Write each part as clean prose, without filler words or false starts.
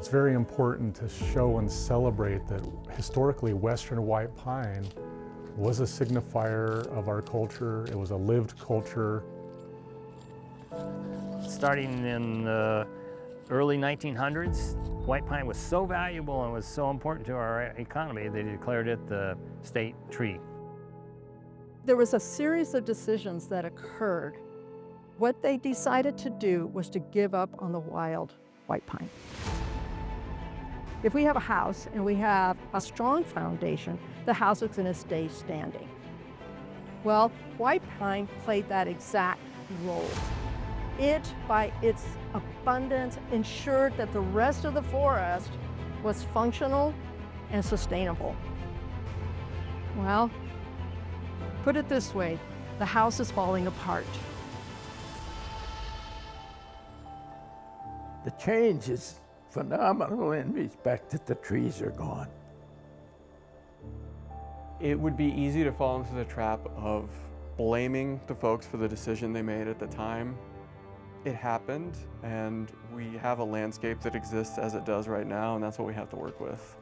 It's very important to show and celebrate that historically Western white pine was a signifier of our culture. It was a lived culture. Starting in the early 1900s, white pine was so valuable and was so important to our economy, they declared it the state tree. There was a series of decisions that occurred. What they decided to do was to give up on the wild white pine. If we have a house and we have a strong foundation, the house is going to stay standing. Well, white pine played that exact role. It, by its abundance, ensured that the rest of the forest was functional and sustainable. Well, put it this way, the house is falling apart. The change is phenomenal in respect that the trees are gone. It would be easy to fall into the trap of blaming the folks for the decision they made at the time. It happened, and we have a landscape that exists as it does right now, and that's what we have to work with.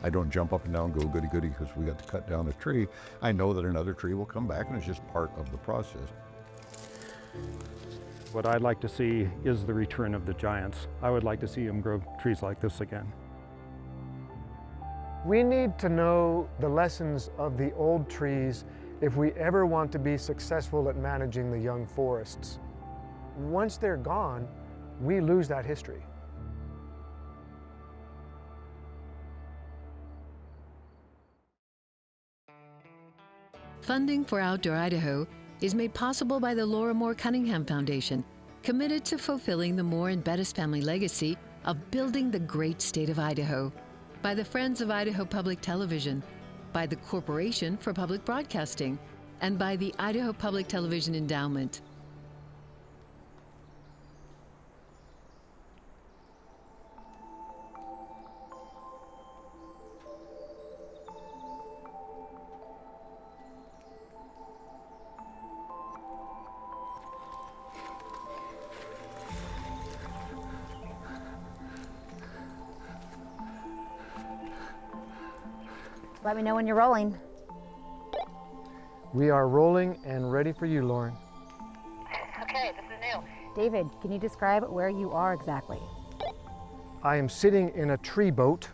I don't jump up and down, go goody goody, because we got to cut down a tree. I know that another tree will come back, and it's just part of the process. What I'd like to see is the return of the giants. I would like to see them grow trees like this again. We need to know the lessons of the old trees if we ever want to be successful at managing the young forests. Once they're gone, we lose that history. Funding for Outdoor Idaho is made possible by the Laura Moore Cunningham Foundation, committed to fulfilling the Moore and Bettis family legacy of building the great state of Idaho, by the Friends of Idaho Public Television, by the Corporation for Public Broadcasting, and by the Idaho Public Television Endowment. Let me know when you're rolling. We are rolling and ready for you, Lauren. Okay, this is new. David, can you describe where you are exactly? I am sitting in a tree boat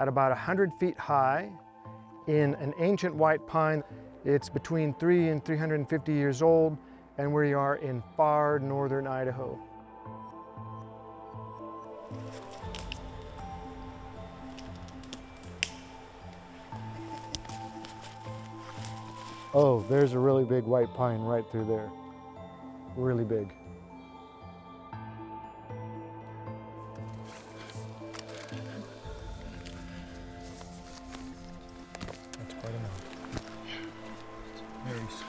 at about 100 feet high in an ancient white pine. It's between 300 and 350 years old, and we are in far northern Idaho. Oh, there's a really big white pine right through there. Really big. That's quite enough. Very small.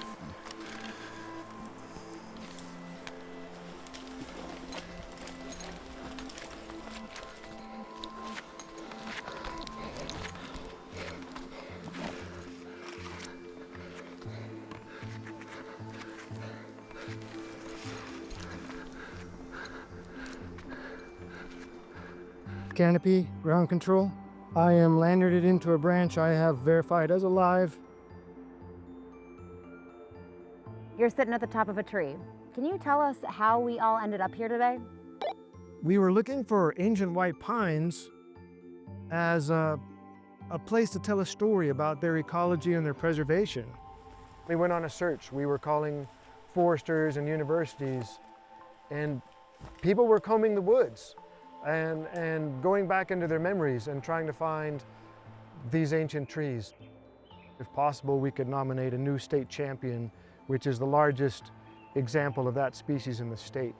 Canopy, ground control. I am lanyarded into a branch I have verified as alive. You're sitting at the top of a tree. Can you tell us how we all ended up here today? We were looking for ancient white pines as a place to tell a story about their ecology and their preservation. We went on a search. We were calling foresters and universities, and people were combing the woods and going back into their memories and trying to find these ancient trees. If possible, we could nominate a new state champion, which is the largest example of that species in the state.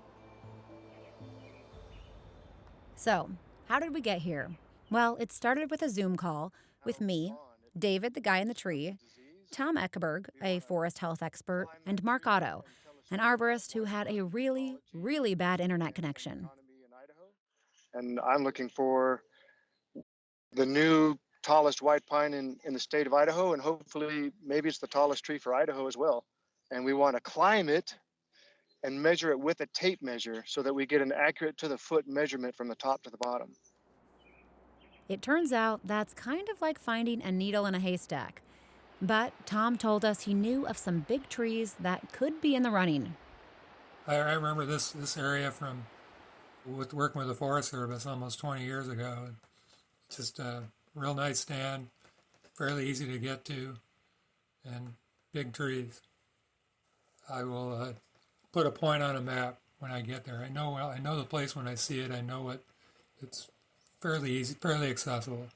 So, how did we get here? Well, it started with a Zoom call with me, David, the guy in the tree, Tom Eckeberg, a forest health expert, and Mark Otto, an arborist who had a really, really bad internet connection. And I'm looking for the new tallest white pine in the state of Idaho, and hopefully maybe it's the tallest tree for Idaho as well. And we want to climb it and measure it with a tape measure so that we get an accurate to the foot measurement from the top to the bottom. It turns out that's kind of like finding a needle in a haystack. But Tom told us he knew of some big trees that could be in the running. I remember this area from working with the Forest Service almost 20 years ago. Just a real nice stand, fairly easy to get to, and big trees. I will put a point on a map when I get there. I know the place when I see it. I know it's fairly easy, fairly accessible.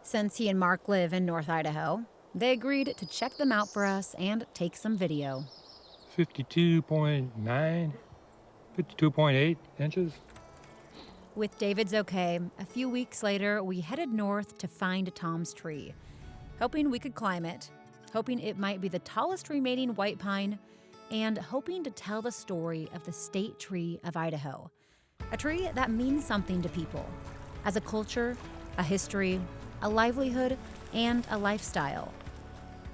Since he and Mark live in North Idaho, they agreed to check them out for us and take some video. 52.9, 52.8 inches. With David's okay, a few weeks later, we headed north to find Tom's tree, hoping we could climb it, hoping it might be the tallest remaining white pine, and hoping to tell the story of the state tree of Idaho, a tree that means something to people, as a culture, a history, a livelihood, and a lifestyle.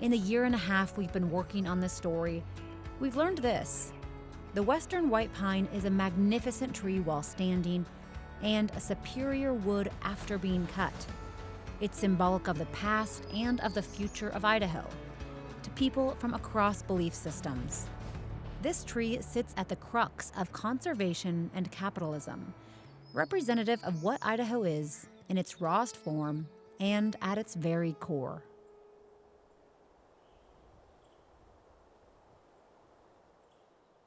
In the year and a half we've been working on this story, we've learned this. The western white pine is a magnificent tree while standing and a superior wood after being cut. It's symbolic of the past and of the future of Idaho, to people from across belief systems. This tree sits at the crux of conservation and capitalism, representative of what Idaho is in its rawest form and at its very core.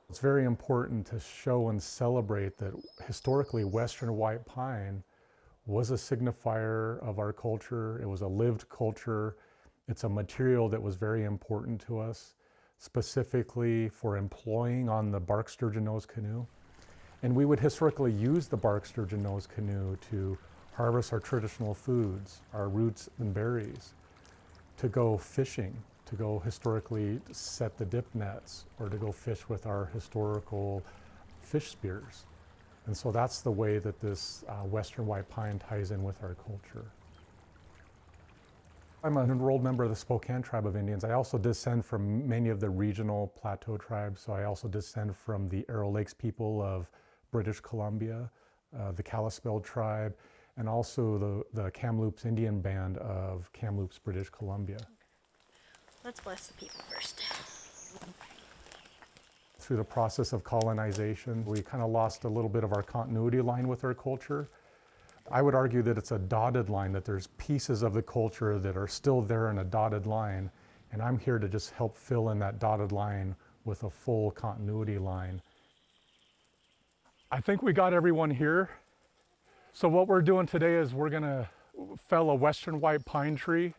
It's very important to show and celebrate that historically western white pine was a signifier of our culture. It was a lived culture. It's a material that was very important to us, specifically for employing on the bark sturgeon nose canoe. And we would historically use the bark sturgeon nose canoe to harvest our traditional foods, our roots and berries, to go fishing, to go historically set the dip nets, or to go fish with our historical fish spears. And so that's the way that this western white pine ties in with our culture. I'm an enrolled member of the Spokane Tribe of Indians. I also descend from many of the regional plateau tribes. So I also descend from the Arrow Lakes people of British Columbia, the Kalispel tribe, and also the Kamloops Indian Band of Kamloops, British Columbia. Let's bless the people first. Through the process of colonization, we kind of lost a little bit of our continuity line with our culture. I would argue that it's a dotted line, that there's pieces of the culture that are still there in a dotted line, and I'm here to just help fill in that dotted line with a full continuity line. I think we got everyone here. So what we're doing today is we're gonna fell a western white pine tree,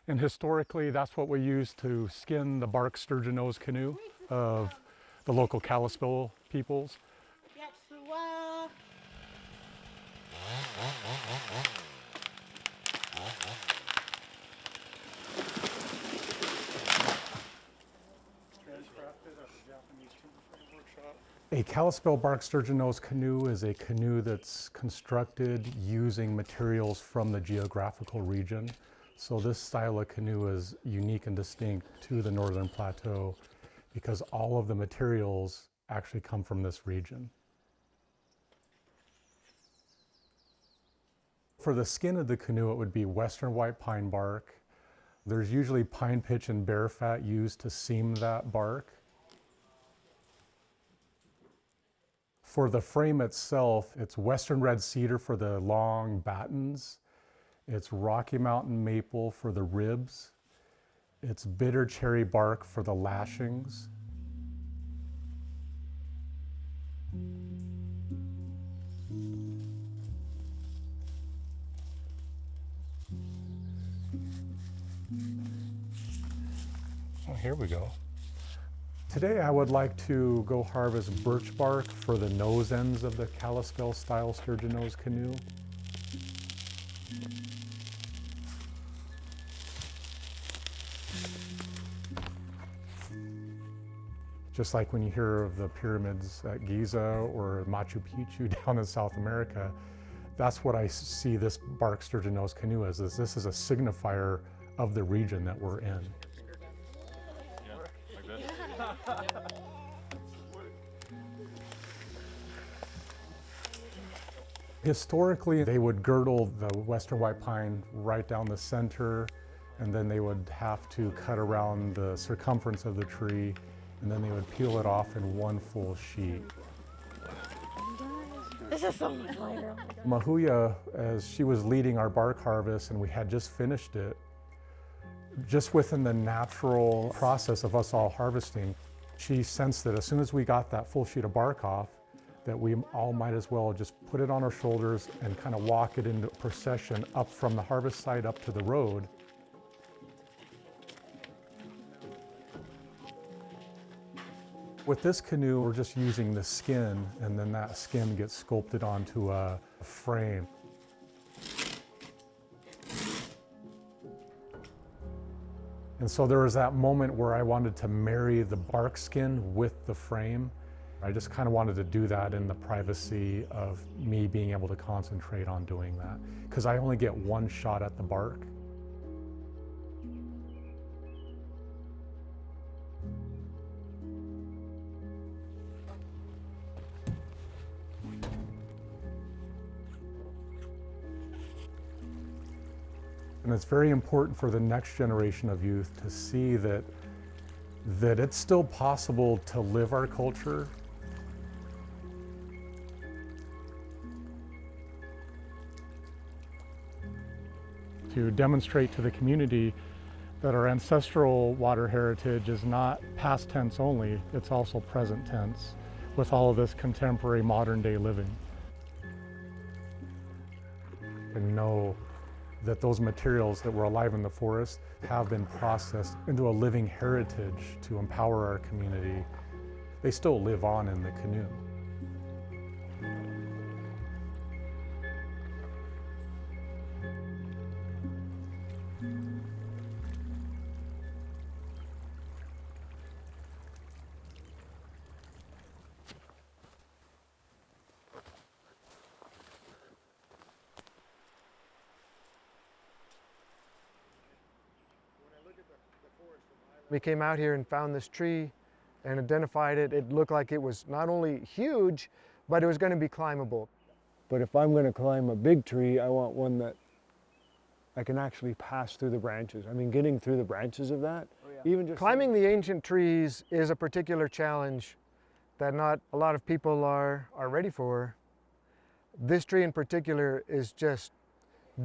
and historically that's what we use to skin the bark sturgeon nose canoe of the local Kalispel peoples. A Kalispel bark sturgeon nose canoe is a canoe that's constructed using materials from the geographical region. So this style of canoe is unique and distinct to the Northern Plateau because all of the materials actually come from this region. For the skin of the canoe, it would be western white pine bark. There's usually pine pitch and bear fat used to seam that bark. For the frame itself, it's western red cedar for the long battens. It's Rocky Mountain maple for the ribs. It's bitter cherry bark for the lashings. Oh, here we go. Today I would like to go harvest birch bark for the nose ends of the Kalispel style sturgeon nose canoe. Just like when you hear of the pyramids at Giza or Machu Picchu down in South America, that's what I see this bark sturgeon nose canoe as. This is a signifier of the region that we're in. Historically, they would girdle the western white pine right down the center, and then they would have to cut around the circumference of the tree, and then they would peel it off in one full sheet. This is so much lighter. Mahuya, as she was leading our bark harvest and we had just finished it, just within the natural process of us all harvesting, she sensed that as soon as we got that full sheet of bark off, that we all might as well just put it on our shoulders and kind of walk it into procession up from the harvest site up to the road. With this canoe, we're just using the skin, and then that skin gets sculpted onto a frame. And so there was that moment where I wanted to marry the bark skin with the frame. I just kind of wanted to do that in the privacy of me being able to concentrate on doing that, because I only get one shot at the bark. And it's very important for the next generation of youth to see that it's still possible to live our culture. To demonstrate to the community that our ancestral water heritage is not past tense only, it's also present tense with all of this contemporary modern day living. And know that those materials that were alive in the forest have been processed into a living heritage to empower our community. They still live on in the canoe. We came out here and found this tree and identified it. It looked like it was not only huge, but it was going to be climbable. But if I'm going to climb a big tree, I want one that I can actually pass through the branches. I mean, getting through the branches of that, even just climbing the ancient trees is a particular challenge that not a lot of people are ready for. This tree in particular is just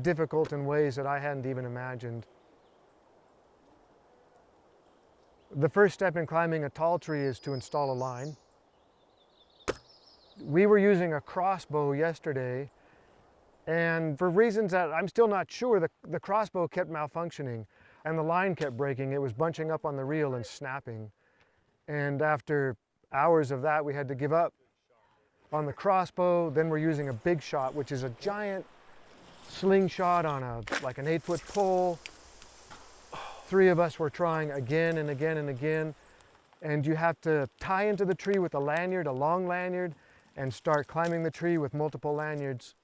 difficult in ways that I hadn't even imagined. The first step in climbing a tall tree is to install a line. We were using a crossbow yesterday, and for reasons that I'm still not sure, the crossbow kept malfunctioning and the line kept breaking. It was bunching up on the reel and snapping. And after hours of that, we had to give up on the crossbow. Then we're using a big shot, which is a giant slingshot on like an 8-foot pole. 3 of us were trying again and again and again, and you have to tie into the tree with a lanyard, a long lanyard, and start climbing the tree with multiple lanyards.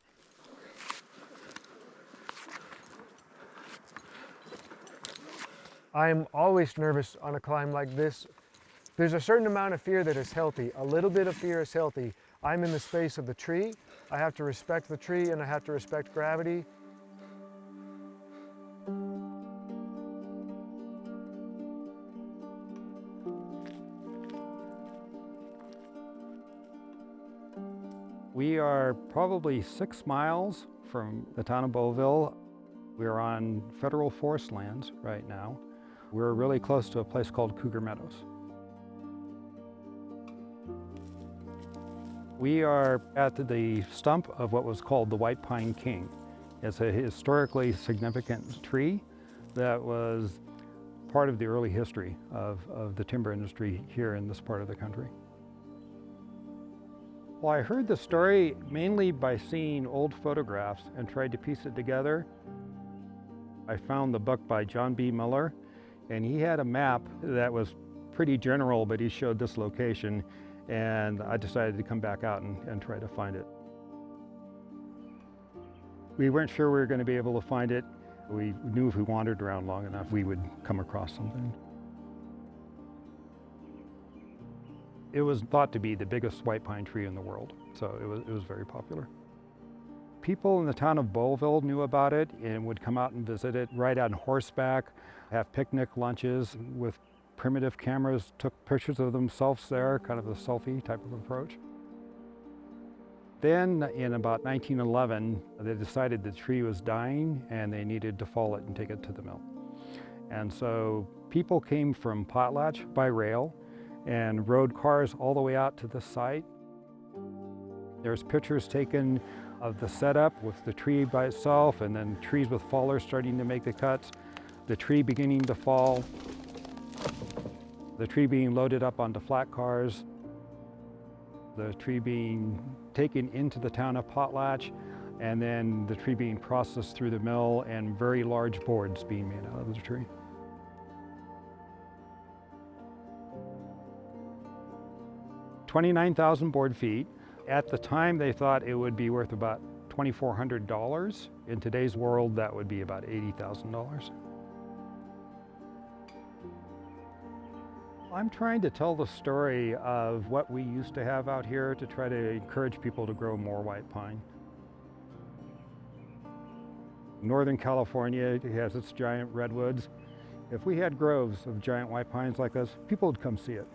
I'm always nervous on a climb like this. There's a certain amount of fear that is healthy. A little bit of fear is healthy. I'm in the space of the tree. I have to respect the tree and I have to respect gravity. We are probably 6 miles from the town of Beauville. We're on federal forest lands right now. We're really close to a place called Cougar Meadows. We are at the stump of what was called the White Pine King. It's a historically significant tree that was part of the early history of the timber industry here in this part of the country. Well, I heard the story mainly by seeing old photographs and tried to piece it together. I found the book by John B. Miller, and he had a map that was pretty general, but he showed this location, and I decided to come back out and try to find it. We weren't sure we were going to be able to find it. We knew if we wandered around long enough, we would come across something. It was thought to be the biggest white pine tree in the world, so it was very popular. People in the town of Bowlville knew about it and would come out and visit it, ride on horseback, have picnic lunches with primitive cameras, took pictures of themselves there, kind of a selfie type of approach. Then in about 1911, they decided the tree was dying and they needed to fall it and take it to the mill. And so people came from Potlatch by rail and rode cars all the way out to the site. There's pictures taken of the setup with the tree by itself and then trees with fallers starting to make the cuts, the tree beginning to fall, the tree being loaded up onto flat cars, the tree being taken into the town of Potlatch, and then the tree being processed through the mill and very large boards being made out of the tree. $29,000 board feet. At the time, they thought it would be worth about $2,400. In today's world, that would be about $80,000. I'm trying to tell the story of what we used to have out here to try to encourage people to grow more white pine. Northern California has its giant redwoods. If we had groves of giant white pines like this, people would come see it.